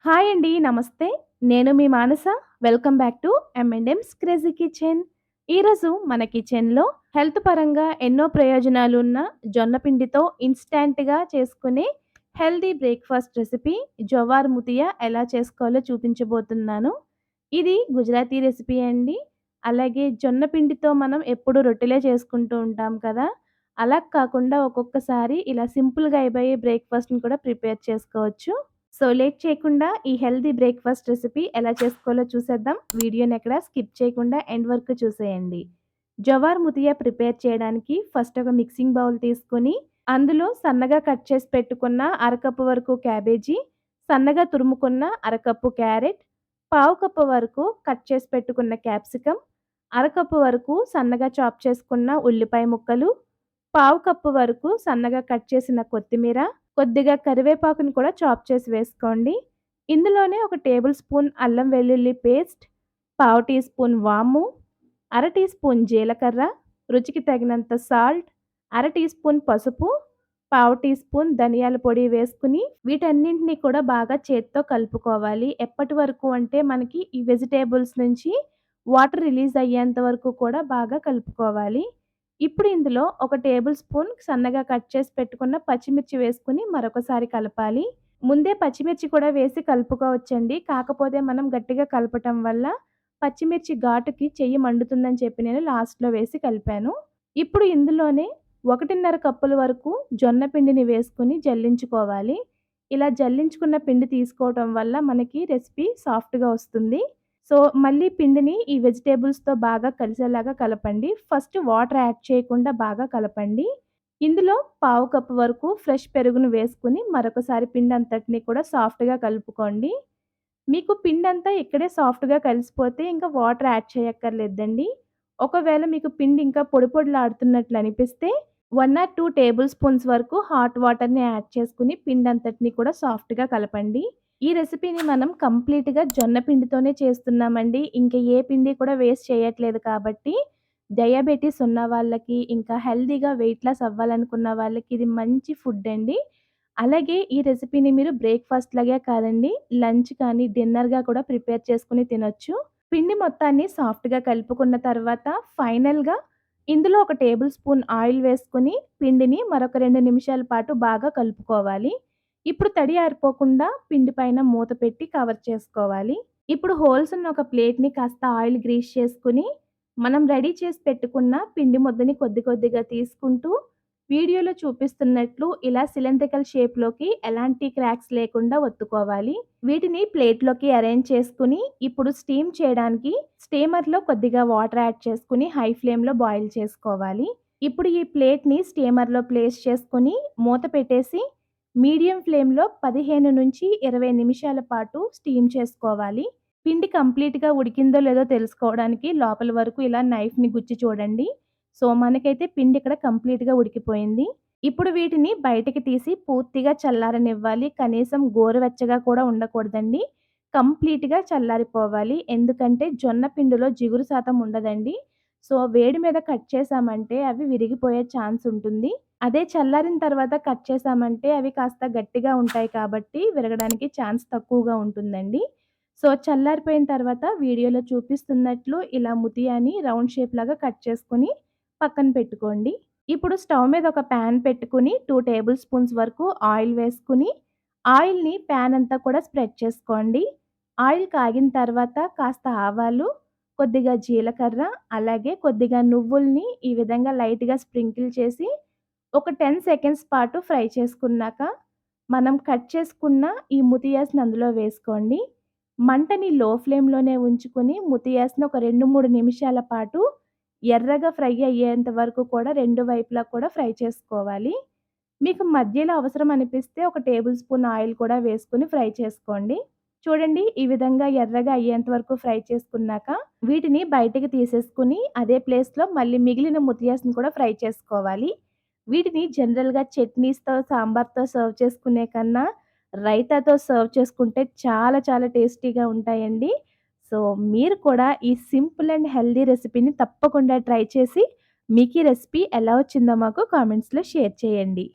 Hi అండి. నమస్తే. నేను మీ Manasa. Welcome back to M&M's crazy kitchen. ఈరోజు మన కిచెన్‌లో హెల్త్ పరంగా ఎన్నో ప్రయోజనాలున్న జొన్న పిండితో ఇన్‌స్టాంట్‌గా చేసుకునే హెల్తీ బ్రేక్‌ఫాస్ట్ రెసిపీ జవార్ ముతియా ఎలా చేసుకోవాలో చూపించబోతున్నాను. ఇది గుజరాతీ రెసిపీ అండి. అలాగే జొన్న పిండితో మనం ఎప్పుడు రొట్టెలే చేసుకుంటూ ఉంటాం కదా! అలా కాకుండా ఒక్కొక్కసారి ఇలా సింపుల్‌గా అయిపోయే బ్రేక్‌ఫాస్ట్‌ని కూడా ప్రిపేర్ చేసుకోవచ్చు. సో, లేట్ చేయకుండా ఈ హెల్తీ బ్రేక్‌ఫాస్ట్ రెసిపీ ఎలా చేసుకోవాలో చూసేద్దాం. వీడియోనెక్కడ స్కిప్ చేయకుండా ఎండ్ వరకు చూసేయండి. జవార్ ముతియా ప్రిపేర్ చేయడానికి ఫస్ట్ ఒక మిక్సింగ్ బౌల్ తీసుకొని, అందులో సన్నగా కట్ చేసి పెట్టుకున్న అరకప్పు వరకు క్యాబేజీ, సన్నగా తురుముకున్న అరకప్పు క్యారెట్, పావు కప్పు వరకు కట్ చేసి పెట్టుకున్న క్యాప్సికమ్, అరకప్పు వరకు సన్నగా చాప్ చేసుకున్న ఉల్లిపాయ ముక్కలు, పావు కప్పు వరకు సన్నగా కట్ చేసిన కొత్తిమీర, కొద్దిగా కరివేపాకుని కూడా చాప్ చేసి వేసుకోండి. ఇందులోనే ఒక టేబుల్ స్పూన్ అల్లం వెల్లుల్లి పేస్ట్, పావు టీ స్పూన్ వాము, అర టీ స్పూన్ జీలకర్ర, రుచికి తగినంత సాల్ట్, అర టీ స్పూన్ పసుపు, పావు టీ స్పూన్ ధనియాల పొడి వేసుకుని వీటన్నింటిని కూడా బాగా చేత్తో కలుపుకోవాలి. ఎప్పటి వరకు అంటే మనకి ఈ వెజిటబుల్స్ నుంచి వాటర్ రిలీజ్ అయ్యేంత వరకు కూడా బాగా కలుపుకోవాలి. ఇప్పుడు ఇందులో ఒక టేబుల్ స్పూన్ సన్నగా కట్ చేసి పెట్టుకున్న పచ్చిమిర్చి వేసుకొని మరొకసారి కలపాలి. ముందే పచ్చిమిర్చి కూడా వేసి కలుపుకోవచ్చండి. కాకపోతే మనం గట్టిగా కలపటం వల్ల పచ్చిమిర్చి ఘాటుకి చెయ్యి మండుతుందని చెప్పి నేను లాస్ట్‌లో వేసి కలిపాను. ఇప్పుడు ఇందులోనే 1:30 కప్పుల వరకు జొన్న పిండిని వేసుకొని జల్లించుకోవాలి. ఇలా జల్లించుకున్న పిండి తీసుకోవటం వల్ల మనకి రెసిపీ సాఫ్ట్‌గా వస్తుంది. సో, మళ్ళీ పిండిని ఈ వెజిటబుల్స్‌తో బాగా కలిసేలాగా కలపండి. ఫస్ట్ వాటర్ యాడ్ చేయకుండా బాగా కలపండి. ఇందులో పావు కప్పు వరకు ఫ్రెష్ పెరుగును వేసుకొని మరొకసారి పిండంతటిని కూడా సాఫ్ట్‌గా కలుపుకోండి. మీకు పిండంతా ఇక్కడే సాఫ్ట్‌గా కలిసిపోతే ఇంకా వాటర్ యాడ్ చేయక్కర్లేదండి. ఒకవేళ మీకు పిండి ఇంకా పొడి పొడిలాడుతున్నట్లు అనిపిస్తే 1 ఆర్ 2 టేబుల్ స్పూన్స్ వరకు హాట్ వాటర్‌ని యాడ్ చేసుకొని పిండంతటిని కూడా సాఫ్ట్‌గా కలపండి. ఈ రెసిపీని మనం కంప్లీట్‌గా జొన్న పిండితోనే చేస్తున్నామండి. ఇంక ఏ పిండి కూడా వేస్ట్ చేయట్లేదు కాబట్టి డయాబెటిస్ ఉన్న వాళ్ళకి, ఇంకా హెల్తీగా వెయిట్ లాస్ అవ్వాలనుకున్న వాళ్ళకి ఇది మంచి ఫుడ్ అండి. అలాగే ఈ రెసిపీని మీరు బ్రేక్‌ఫాస్ట్ లాగే కాదండి, లంచ్ కానీ, డిన్నర్‌గా కూడా ప్రిపేర్ చేసుకొని తినొచ్చు. పిండి మొత్తాన్ని సాఫ్ట్‌గా కలుపుకున్న తర్వాత ఫైనల్‌గా ఇందులో ఒక టేబుల్ స్పూన్ ఆయిల్ వేసుకొని పిండిని మరొక 2 నిమిషాల పాటు బాగా కలుపుకోవాలి. ఇప్పుడు తడి ఆరిపోకుండా పిండి పైన మూత పెట్టి కవర్ చేసుకోవాలి. ఇప్పుడు హోల్స్ ఉన్న ఒక ప్లేట్‌ని కాస్త ఆయిల్ గ్రీస్ చేసుకొని, మనం రెడీ చేసి పెట్టుకున్న పిండి ముద్దని కొద్ది కొద్దిగా తీసుకుంటూ వీడియోలో చూపిస్తున్నట్లు ఇలా సిలిండ్రికల్ షేప్‌లోకి ఎలాంటి క్రాక్స్ లేకుండా ఒత్తుకోవాలి. వీటిని ప్లేట్‌లోకి అరేంజ్ చేసుకొని, ఇప్పుడు స్టీమ్ చేయడానికి స్టీమర్‌లో కొద్దిగా వాటర్ యాడ్ చేసుకొని హై ఫ్లేమ్‌లో బాయిల్ చేసుకోవాలి. ఇప్పుడు ఈ ప్లేట్‌ని స్టీమర్‌లో ప్లేస్ చేసుకొని మూత పెట్టేసి మీడియం ఫ్లేమ్‌లో 15-20 నిమిషాల పాటు స్టీమ్ చేసుకోవాలి. పిండి కంప్లీట్‌గా ఉడికిందో లేదో తెలుసుకోవడానికి లోపల వరకు ఇలా నైఫ్‌ని గుచ్చి చూడండి. సో, మనకైతే పిండి ఇక్కడ కంప్లీట్‌గా ఉడికిపోయింది. ఇప్పుడు వీటిని బయటికి తీసి పూర్తిగా చల్లారనివ్వాలి. కనీసం గోరువెచ్చగా కూడా ఉండకూడదండి. కంప్లీట్‌గా చల్లారిపోవాలి. ఎందుకంటే జొన్న పిండిలో జిగురు శాతం ఉండదండి. సో, వేడి మీద కట్ చేశామంటే అవి విరిగిపోయే ఛాన్స్ ఉంటుంది. అదే చల్లారిన తర్వాత కట్ చేశామంటే అవి కాస్త గట్టిగా ఉంటాయి కాబట్టి విరగడానికి ఛాన్స్ తక్కువగా ఉంటుందండి. సో, చల్లారిపోయిన తర్వాత వీడియోలో చూపిస్తున్నట్లు ఇలా ముతియాని రౌండ్ షేప్ లాగా కట్ చేసుకొని పక్కన పెట్టుకోండి. ఇప్పుడు స్టవ్ మీద ఒక పాన్ పెట్టుకొని 2 టేబుల్ స్పూన్స్ వరకు ఆయిల్ వేసుకొని, ఆయిల్‌ని పాన్ అంతా కూడా స్ప్రెడ్ చేసుకోండి. ఆయిల్ కాగిన తర్వాత కాస్త ఆవాలు, కొద్దిగా జీలకర్ర, అలాగే కొద్దిగా నువ్వుల్ని ఈ విధంగా లైట్‌గా స్ప్రింకిల్ చేసి ఒక 10 సెకండ్స్ పాటు ఫ్రై చేసుకున్నాక, మనం కట్ చేసుకున్న ఈ ముతియాస్‌ని అందులో వేసుకోండి. మంటని లో ఫ్లేమ్‌లోనే ఉంచుకొని ముతియాస్‌ని ఒక 2, 3 నిమిషాల పాటు ఎర్రగా ఫ్రై అయ్యేంత వరకు కూడా 2 వైపులా కూడా ఫ్రై చేసుకోవాలి. మీకు మధ్యలో అవసరం అనిపిస్తే ఒక టేబుల్ స్పూన్ ఆయిల్ కూడా వేసుకొని ఫ్రై చేసుకోండి. చూడండి ఈ విధంగా ఎర్రగా అయ్యేంత వరకు ఫ్రై చేసుకున్నాక, వీటిని బయటికి తీసేసుకొని అదే ప్లేస్‌లో మళ్ళీ మిగిలిన ముతియాస్‌ని కూడా ఫ్రై చేసుకోవాలి. వీటిని జనరల్‌గా చట్నీస్‌తో, సాంబార్‌తో సర్వ్ చేసుకునే కన్నా రైతాతో సర్వ్ చేసుకుంటే చాలా చాలా టేస్టీగా ఉంటాయండి. సో, మీరు కూడా ఈ సింపుల్ అండ్ హెల్తీ రెసిపీని తప్పకుండా ట్రై చేసి, మీకీ రెసిపీ ఎలా వచ్చిందో మాకు కామెంట్స్‌లో షేర్ చేయండి.